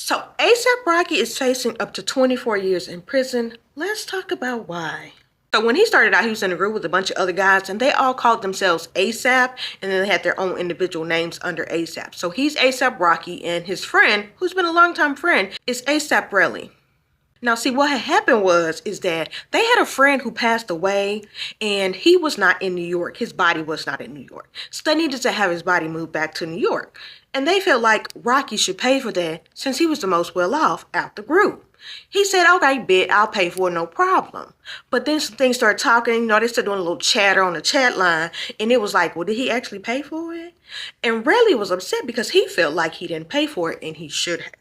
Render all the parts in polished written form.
So ASAP Rocky is facing up to 24 years in prison. Let's talk about why. So when he started out, he was in a group with a bunch of other guys, and they all called themselves ASAP, and then they had their own individual names under ASAP. So he's ASAP Rocky, and his friend, who's been a longtime friend, is ASAP Relli. Now, see, what had happened is that they had a friend who passed away, and he was not in New York. His body was not in New York. So they needed to have his body moved back to New York. And they felt like Rocky should pay for that since he was the most well off out the group. He said, okay, bet, I'll pay for it, no problem. But then some things started talking, they started doing a little chatter on the chat line, and it was like, well, did he actually pay for it? And Relli was upset because he felt like he didn't pay for it, and he should have.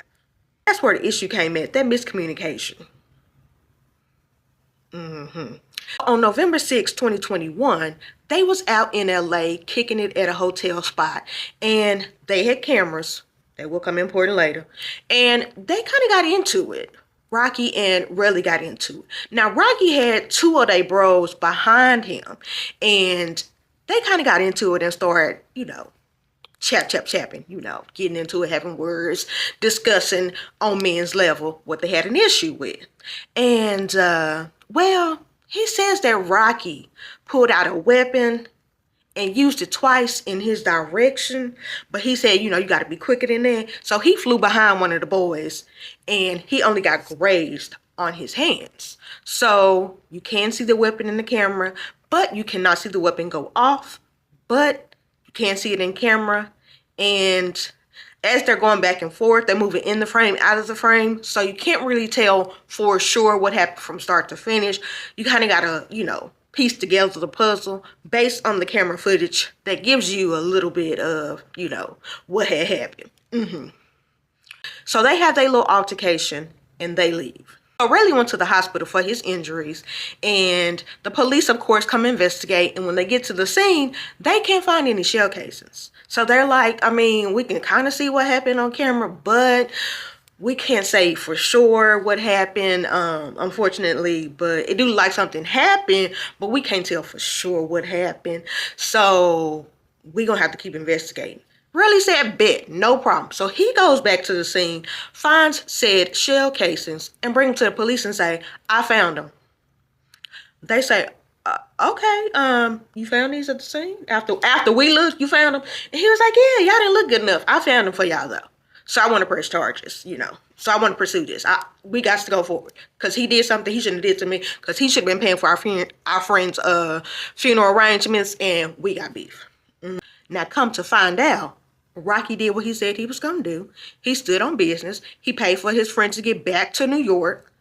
That's where the issue came in, that miscommunication. On November 6, 2021, they was out in LA kicking it at a hotel spot, and they had cameras that will come important later, and they kind of got into it. Rocky and Relli got into it. Now, Rocky had two of their bros behind him, and they kind of got into it and started, chapping, getting into it, having words, discussing on men's level what they had an issue with. And, well, he says that Rocky pulled out a weapon and used it twice in his direction, but he said, you got to be quicker than that. So he flew behind one of the boys, and he only got grazed on his hands. So you can see the weapon in the camera, but you cannot see the weapon go off, but you can't see it in camera. And as they're going back and forth, they're moving in the frame, out of the frame. So you can't really tell for sure what happened from start to finish. You kind of got to, piece together the puzzle based on the camera footage that gives you a little bit of, what had happened. So they have their little altercation and they leave. So Relli went to the hospital for his injuries, and the police, of course, come investigate. And when they get to the scene, they can't find any shell casings. So they're like, we can kind of see what happened on camera, but we can't say for sure what happened, unfortunately. But it do look like something happened, but we can't tell for sure what happened. So we're going to have to keep investigating. Relli said, bet, no problem. So he goes back to the scene, finds said shell casings, and brings them to the police and say, I found them. They say, okay, you found these at the scene? After we looked, you found them? And he was like, yeah, y'all didn't look good enough. I found them for y'all, though. So I want to press charges, So I want to pursue this. We got to go forward. Because he did something he shouldn't have did to me. Because he should have been paying for our friend's funeral arrangements, and we got beef. Now, come to find out, Rocky did what he said he was going to do. He stood on business. He paid for his friend to get back to New York.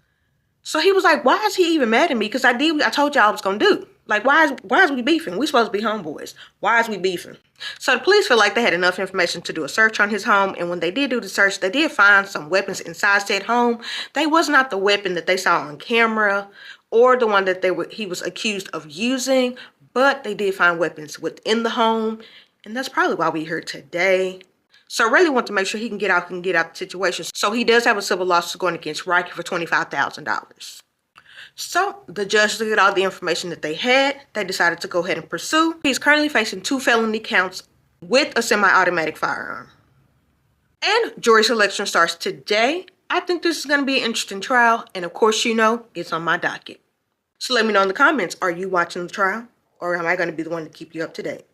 So he was like, why is he even mad at me? Because I told y'all I was going to do. Like, why is we beefing? We supposed to be homeboys. Why is we beefing? So the police feel like they had enough information to do a search on his home. And when they did do the search, they did find some weapons inside said home. They was not the weapon that they saw on camera or the one that he was accused of using. But they did find weapons within the home. And that's probably why we're here today. So I really want to make sure he can get out the situation. So he does have a civil lawsuit going against Rocky for $25,000. So the judge looked at all the information that they had. They decided to go ahead and pursue. He's currently facing 2 felony counts with a semi-automatic firearm. And jury selection starts today. I think this is going to be an interesting trial. And of course, it's on my docket. So let me know in the comments, are you watching the trial? Or am I going to be the one to keep you up to date?